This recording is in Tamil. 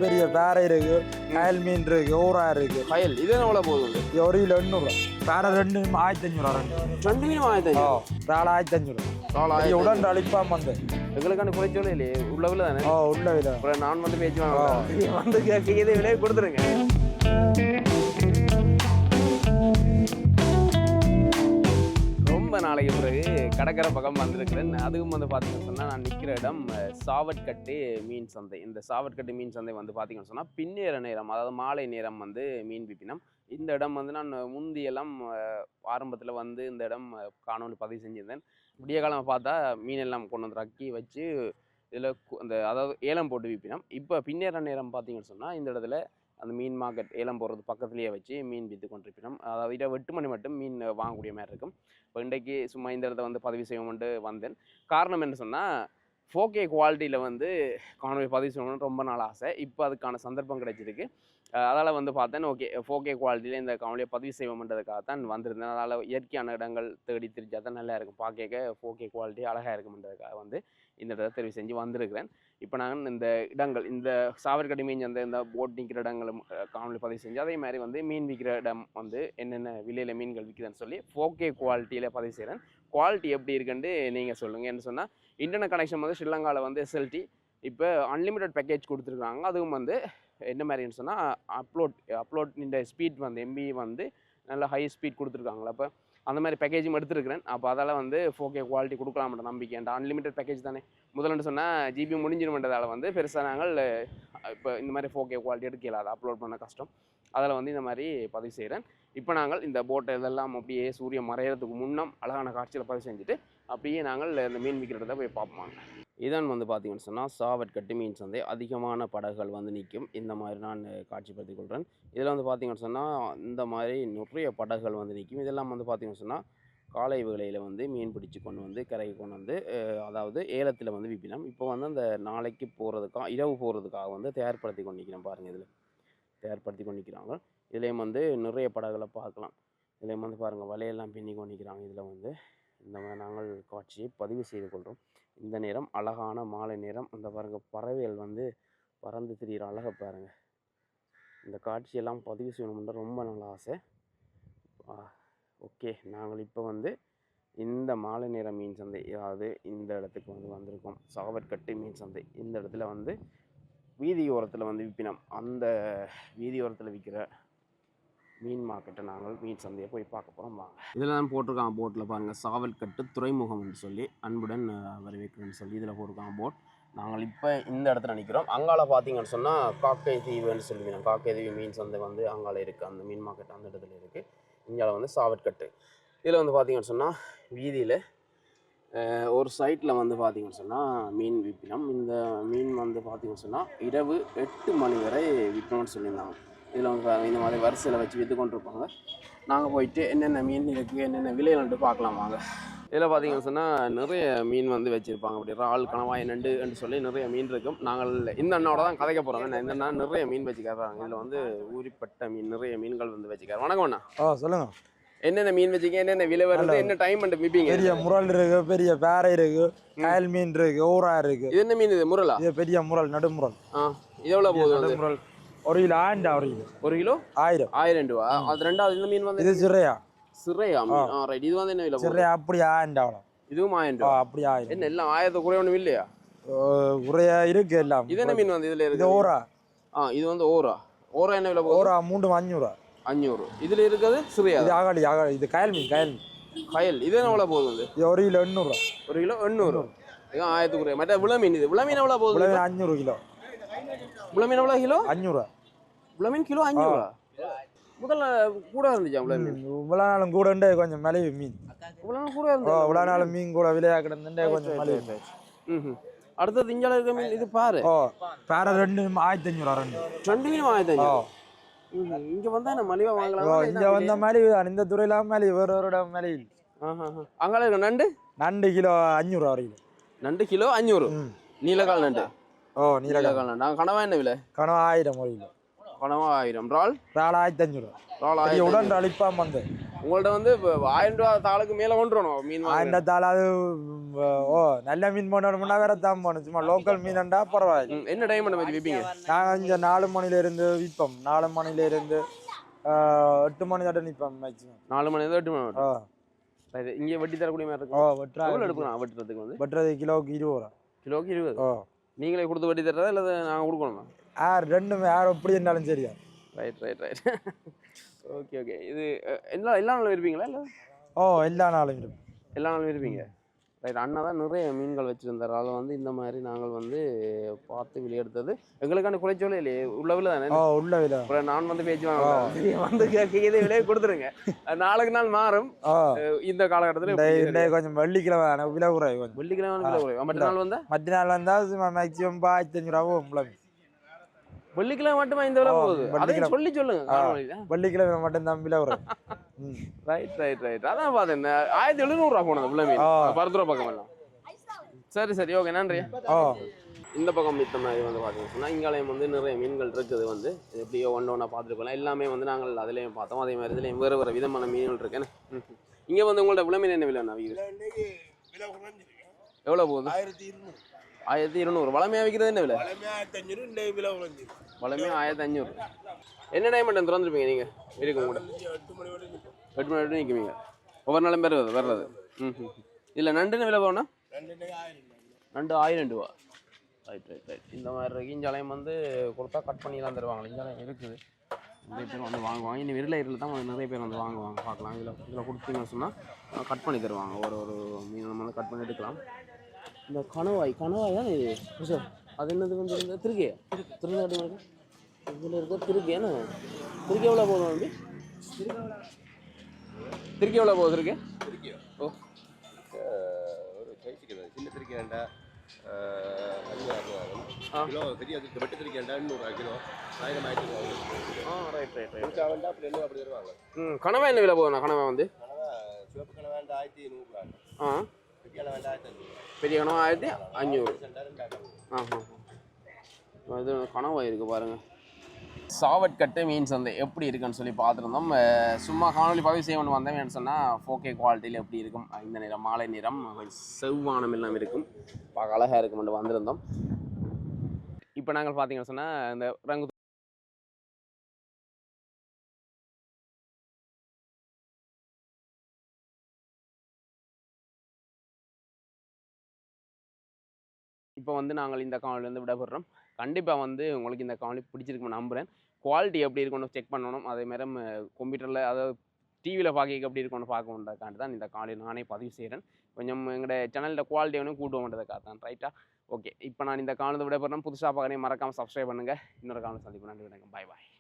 பெரிய பேரை இருக்கு, கயல் மீன் இருக்கு, ஊரா இருக்கு. கயல் இது எவ்வளோ போகுது? இது 1 கிலோ 800. பேரை 2 1500 ரெண்டு. 2 மீன் 1500. பேரை 1500. உடன் அழிப்பாம வந்து எங்களுக்கான குறைச்சோலே இல்லையே, உள்ளவில் தானே. உள்ள விலை. அப்புறம் நான் வந்து பேச்சு வாங்க வந்து கேட்க இதே விலையை கொடுத்துருங்க. ரொம்ப நாளைக்கு பிறகு கடற்கரை பக்கம் வந்திருக்கிறேன். அதுவும் வந்து பார்த்தீங்கன்னு சொன்னால் நான் நிற்கிற இடம் சாவட்கட்டு மீன் சந்தை. இந்த சாவட்கட்டு மீன் சந்தை வந்து பார்த்தீங்கன்னு சொன்னால் பின்னேற நேரம், அதாவது மாலை நேரம் வந்து மீன் விற்பினம். இந்த இடம் வந்து நான் முந்தியெல்லாம் ஆரம்பத்தில் வந்து இந்த இடம் காணொலி பதிவு செஞ்சிருந்தேன். விடிய காலம் பார்த்தா மீன் எல்லாம் கொண்டு வந்து ரக்கி வச்சு இதில் அந்த அதாவது ஏலம் போட்டு விற்பினோம். இப்போ பின்னேற நேரம் பார்த்தீங்கன்னு சொன்னால் இந்த இடத்துல அந்த மீன் மார்க்கெட் ஏலம் போடுறது பக்கத்துலேயே வச்சு மீன் விற்று கொண்டிருப்பினோம். அதாவது 8 மணி மட்டும் மீன் வாங்கக்கூடிய மாதிரி இருக்கும். இப்போ இன்றைக்கு சும்மா இந்த இடத்த வந்து பதிவு செய்வோம்ட்டு வந்தேன். காரணம் என்ன சொன்னால் 4K குவாலிட்டியில் வந்து காணொலி பதிவு செய்யணும்னு ரொம்ப நாள் ஆசை. இப்போ அதுக்கான சந்தர்ப்பம் கிடைச்சிருக்கு. அதால் வந்து பார்த்தேன், ஓகே 4K குவாலிட்டியில் இந்த காணொலியை பதிவு செய்வோம்ன்றதுக்காக தான் வந்திருந்தேன். அதனால் இயற்கையான இடங்கள் தேடி திரிச்சா தான் நல்லா இருக்கும், பார்க்க 4K குவாலிட்டி அழகாக இருக்கும்ன்றதுக்காக வந்து இந்த இடத்த தெரிவு செஞ்சு வந்திருக்கிறேன். இப்போ நாங்கள் இந்த இடங்கள், இந்த சாவட்கட்டு மீன் இந்த போட் நிற்கிற இடங்களும் காணொலி பதிவு செஞ்சு, அதே மாதிரி வந்து மீன் விற்கிற இடம் வந்து என்னென்ன விலையில் மீன்கள் விற்குதுன்னு சொல்லி 4K குவாலிட்டியில் பதிவு செய்கிறேன். குவாலிட்டி எப்படி இருக்குன்னு நீங்கள் சொல்லுங்கள். என்ன சொன்னால் இன்டர்நெட் கனெக்ஷன் வந்து ஸ்ரீலங்காவில் வந்து SLT இப்போ அன்லிமிட்டட் பேக்கேஜ் கொடுத்துருக்காங்க. அதுவும் வந்து என்ன மாதிரின்னு சொன்னால் அப்லோட் இந்த ஸ்பீட் வந்து MB வந்து நல்ல ஹை ஸ்பீட் கொடுத்துருக்காங்களா. அப்போ அந்த மாதிரி பேக்கேஜும் எடுத்துருக்கிறேன். அப்போ அதால் வந்து 4K குவாலிட்டி கொடுக்கலாம்ன்ற நம்பிக்கை. அந்த அன்லிமிட்டட் பேக்கேஜ் தானே, முதல்ல சொன்னால் GB முடிஞ்சிருமென்றதால வந்து பெருசாக நாங்கள் இப்போ இந்த மாதிரி 4K குவாலிட்டி எடுக்கல, அதை அப்லோட் பண்ண கஷ்டம். அதில் வந்து இந்த மாதிரி பதிவு செய்கிறேன். இப்போ நாங்கள் இந்த போட்டை இதெல்லாம் அப்படியே சூரியன் மறையிறதுக்கு முன்னம் அழகான காட்சியில் பதிவு செஞ்சுட்டு அப்படியே நாங்கள் இந்த மீன் விற்கிறத போய் பார்ப்போம். இதான் வந்து பார்த்தீங்கன்னு சொன்னால் சாவட்கட்டு மீன் சந்தை. அதிகமான படகுகள் வந்து நிற்கும். இந்த மாதிரி நான் காட்சிப்படுத்திக் கொள்கிறேன். இதில் வந்து பார்த்தீங்கன்னு சொன்னால் இந்த மாதிரி நிறைய படகுகள் வந்து நிற்கும். இதெல்லாம் வந்து பார்த்தீங்கன்னு சொன்னால் காலை வேளையில் வந்து மீன் பிடிச்சி கொண்டு வந்து கரைக்கு கொண்டு வந்து அதாவது ஏலத்தில் வந்து விற்பினோம். இப்போ வந்து அந்த நாளைக்கு போகிறதுக்காக, இரவு போகிறதுக்காக வந்து தயார்படுத்தி கொண்டு நிற்கிறோம். பாருங்கள், இதில் தயார்படுத்தி கொண்டு நிற்கிறாங்க. இதுலேயும் வந்து நிறைய படகுகளை பார்க்கலாம். இதுலேயும் வந்து பாருங்கள் வலையெல்லாம் பின்னி கொண்டு நிற்கிறாங்க. இதில் வந்து இந்த மாதிரி நாங்கள் காட்சியை பதிவு செய்து கொள்கிறோம். இந்த நேரம் அழகான மாலை நேரம். அந்த பாருங்கள் பறவைகள் வந்து பறந்து திரிகிற அழகை பாருங்கள். இந்த காட்சியெல்லாம் பதிவு செய்யணும்ன்ற ரொம்ப நல்ல ஆசை. ஓகே, நாங்கள் இப்போ வந்து இந்த மாலை நேர மீன் சந்தை, அதாவது இந்த இடத்துக்கு வந்து வந்திருக்கோம். சாவட்கட்டு மீன் சந்தை. இந்த இடத்துல வந்து வீதியோரத்தில் வந்து விற்பினோம். அந்த வீதியோரத்தில் விற்கிற மீன் மார்க்கெட்டை நாங்கள் மீன் சந்தையை போய் பார்க்க போகிறோம். வாங்க. இதில் தான் போட்டிருக்காங்க போட்டில் பாருங்கள், சாவட்கட்டு துறைமுகம்னு சொல்லி அன்புடன் வரவேற்கிறேன்னு சொல்லி இதில் போட்டிருக்காங்க போட். நாங்கள் இப்போ இந்த இடத்துல நிற்கிறோம். அங்கால பார்த்தீங்கன்னு சொன்னால் காக்கை தீவுன்னு சொல்லுவீங்க. காக்கை தீவு மீன் சந்தை வந்து அங்கால இருக்குது. அந்த மீன் மார்க்கெட் அந்த இடத்துல இருக்குது. இங்கே வந்து சாவட்கட்டு. இதில் வந்து பார்த்தீங்கன்னு சொன்னால் வீதியில் ஒரு சைட்டில் வந்து பார்த்தீங்கன்னு சொன்னால் மீன் விற்பினோம். இந்த மீன் வந்து பார்த்தீங்கன்னு சொன்னால் இரவு 8 மணி வரை விற்கணும்னு சொல்லியிருந்தாங்க. இதில் வந்து இந்த மாதிரி வரிசையில் வச்சு விற்று கொண்டிருப்பாங்க. நாங்கள் போயிட்டு என்னென்ன மீன் இருக்குது, என்னென்ன விலைகள்ட்டு பார்க்கலாம் வாங்க. இதில் பார்த்தீங்கன்னு சொன்னால் நிறைய மீன் வந்து வச்சுருப்பாங்க. அப்படி இறால், கணவாய், நண்டுன்னு சொல்லி நிறைய மீன் இருக்கும். நாங்கள் இந்த அண்ணோட தான் கதைக்க போகிறோம். இந்த அண்ணா நிறைய மீன் வச்சுக்கிறாங்க. இதில் வந்து ஊறிப்பட்ட மீன், நிறைய மீன்கள் வந்து வச்சுக்கிறாங்க. வணக்கம் அண்ணா. சொல்லுங்கள். என்னென்ன மீன் வச்சுக்க, என்னென்ன விலை வருது, என்ன டைம் பண்ணி விற்பீங்க? பெரிய முரல் இருக்கு, பெரிய பேரை இருக்கு, கயல் மீன் இருக்கு, ஊரா இருக்கு. இது என்ன மீன்? இது முரலா? இது பெரிய முரல், நடுமுரல். இது எவ்வளோ போகுது? நடுமுரல் 1 கிலோ 1000. 1 கிலோ 1000 ரூபா. அது ரெண்டாவது இந்த மீன் வந்து இது சிறையா. சிறையா? ரைட். இது வந்து என்ன விலை? சிறையா அப்படி 1000. இதுவும் 1000 ரூபா. அப்படி 1000. என்ன எல்லாம் 1000 குறைய ஒன்றும் இல்லையா? குறையா இருக்கு எல்லாம். இது என்ன மீன் வந்து இதில் இருக்கு? இது ஓரா. இது வந்து ஓரா. ஓரா என்ன விலை போகுது? ஓரா 3 500. இதில் இருக்கிறது சிறையா? இது ஆகாளி. இது கயல் மீன். கயல். இது என்ன விலை போகுது? வந்து இது 1 கிலோ 800. 1 கிலோ 800. இது 1000 குறைய. மற்ற விளை மீன், இது விளை மீன் எவ்வளோ போகுது? 500 கிலோ. விளை மீன் எவ்வளோ கிலோ? 500. விளை மீன் கிலோ 500. முதல்ல கூட இருந்துச்சா விளை மீன்? இவ்வளோ நாளும் கூட கொஞ்சம் மலிவு மீன். இவ்வளோ நாள் கூட இருந்துச்சு. இவ்வளோ நாளும் மீன் கூட விலையா கிடந்துட்டே கொஞ்சம் மலிவு. அடுத்தது இஞ்சால இருக்க மீன் இது பாரு. பேரை 2 1500. 2 மீன் 1500. இங்க வந்தா என்ன மலிவா வாங்கலாம்? இங்க வந்த மலிவு இந்த துறையில மலிவு, வேற ஒரு இடம் மலிவு. அங்கால இருக்க நண்டு கிலோ 500 வரைக்கும். நண்டு கிலோ 500. நீலக்கால் நண்டு. நீலக்கால் நண்டு. நாங்கள் கனவா என்ன விலை? கனவா 1000 ஒரு கிலோ. கனவா 1000. இறால் 1500. இறால் உடன் அழிப்பாம வந்து உங்கள்ட்ட வந்து 1000 ரூபா தாளுக்கு மேல கொண்டுறணும் மீன். 1000 தாள் அது ஓ நல்ல மீன் போனோம்னா வேற தான் போகணும். சும்மா லோக்கல் மீன்டா பரவாயில்ல. என்ன டைம் பண்ண மாதிரி விற்பீங்க? நாங்கள் இங்கே 4 மணில இருந்து விற்போம். 4 மணில இருந்து 8 மணி தட்ட நிற்போம் மேக்ஸிமம். 4 மணி நேரம் 8 மணி ஓ நேரம். சரி, இங்கே வெட்டி தரக்கூடிய மாதிரி இருக்கும். ஓ வெட்டுறா எவ்வளோ எடுக்கணும் வெட்டுறதுக்கு வந்து? வெட்டுறது கிலோவுக்கு 20 ரூபா. கிலோக்கு 20. ஓ நீங்களே கொடுத்து வெட்டி தர்றதா இல்லை நாங்கள் கொடுக்கணுமா? ரெண்டுமே யார் எப்படி இருந்தாலும் சரியா. ரைட். ஓகே இது எல்லா நாளும் இருப்பீங்களா இல்லை? ஓ எல்லா நாளும் இருக்கும். எல்லா நாளும் இருப்பீங்க. ரைட். அண்ணா தான் நிறைய மீன்கள் வச்சுருந்தார். அதை வந்து இந்த மாதிரி நாங்கள் வந்து பார்த்து வெளியெடுத்தது எங்களுக்கான குறைச்சோலே இல்லையே, உள்ள விலை தானே. ஓ உள்ள விலை. நான் வந்து பேச்சு வாங்க வந்து இதே விலையை கொடுத்துருங்க. நாளுக்கு நாள் மாறும். இந்த காலகட்டத்தில் கொஞ்சம் வெள்ளிக்கிழமை விலை குறை. கொஞ்சம் வெள்ளிக்கிழமை விலை குறை. மற்ற நாள் வந்தால் மேக்ஸிமம் 1500 வெள்ளிக்கிழமை மட்டுமா இந்த விலை போகுது? அதையும் சொல்லுங்க. வெள்ளிக்கிழமை மட்டும் தான் விலை குறை. ரைட். அதான் பார்த்தேன் 1700 போனது உள்ள மீன். 10 ரூபா பக்கம் எல்லாம். சரி ஓகே நன்றி. இந்த பக்கம் மித்த மாதிரி வந்து பார்த்தீங்கன்னா இங்காலயம் வந்து நிறைய மீன்கள் இருக்குது. வந்து எப்படியோ ஒன்றா பார்த்துருக்கலாம். எல்லாமே வந்து நாங்கள் அதுலேயும் பார்த்தோம். அதே மாதிரி இதுலேயும் வேறு விதமான மீன்கள் இருக்குன்னு. இங்கே வந்து உங்கள்ட்ட விலை மீன் என்ன விலைண்ணா விற்குது? எவ்வளோ போகுது? 1200. வளமையாக விற்கிறது என்ன விலை? வளமையாக 1500. என்ன டைம் மட்டும் திறந்துருப்பீங்க நீங்கள்? இருக்கும் கூட 8 மணி வரைக்கும் நிற்குவீங்க. ஒவ்வொரு நாளும் வர்றது. இல்லை நண்டுன்னு விலை போகணும். நண்டு 1000 ரூபா. ரைட். இந்த மாதிரி இருக்கு. இஞ்சாலையும் வந்து கொடுத்தா கட் பண்ணிலாம் தருவாங்க. இஞ்சாலையும் இருக்குது. நிறைய பேர் வந்து வாங்குவாங்க. இன்னும் விரலையில் தான் நிறைய பேர் வந்து வாங்குவாங்க. பார்க்கலாம். இதில் கொடுத்தீங்கன்னு சொன்னால் கட் பண்ணி தருவாங்க. ஒரு மீன் நம்ம வந்து கட் பண்ணி எடுக்கலாம். இந்த கணவாய் தான் இது சார். அது என்னது வந்து இந்த திருக்கே இதில் இருக்க திருக்கே என்ன திருக்கே எவ்வளோ போதும் வந்து? திருக்கி எவ்வளோ போகுது இருக்கு? ஓ ஒரு சின்ன திருக்கி வேண்டா 500 கிலோ. பெரிய வெட்டு திருக்கி வேண்டா 200 கிலோ 1000 ரைட். வேண்டா அப்படி என்ன அப்படி வருவாங்க. கனவா என்ன விலை போகுதுண்ணா? கனவா வந்து சிவப்பு கனவா வேண்டா 1100. பெரிய கனவா வேண்டா 1500. பெரிய கனவா 1500. இது கனவா இருக்கு பாருங்க. சாவட்கட்டு மீன் சந்தை எப்படி இருக்குன்னு சொல்லி பார்த்துருந்தோம். சும்மா காணொலி பதிவு செய்யணும்னு வந்தேன் சொன்னால் 4K குவாலிட்டியில் எப்படி இருக்கும். இந்த நிறம் மாலை நிறம் செவ்வானம் எல்லாம் இருக்கும். பார்க்க அழகாக இருக்கும்னு வந்திருந்தோம். இப்போ நாங்கள் பார்த்தீங்கன்னு சொன்னால் இந்த ரங்கு இப்போ வந்து நாங்கள் இந்த காணொலியிலேருந்து விடப்படுறோம். கண்டிப்பாக வந்து உங்களுக்கு இந்த காணொலி பிடிச்சிருக்குன்னு நம்புகிறேன். குவாலிட்டி எப்படி இருக்குன்னு செக் பண்ணணும். அதேமாதிரி கம்ப்யூட்டரில் அதாவது டிவியில் பார்க்க எப்படி இருக்குன்னு பார்க்கணுன்றதுக்காண்டி தான் இந்த காணொலி நானே பதிவு செய்கிறேன். கொஞ்சம் எங்களோட சேனலில் குவாலிட்டி ஒன்று கூட்டுவோன்றதுக்காக தான். ரைட்டா? ஓகே. இப்போ நான் இந்த காணொலி விடப்படுறேன். புதுசாக பார்க்குறேன் மறக்காமல் சப்ஸ்கிரைப் பண்ணுங்கள். இன்னொரு காணொலி சந்திப்போம். நன்றி. வணக்கம். பாய்.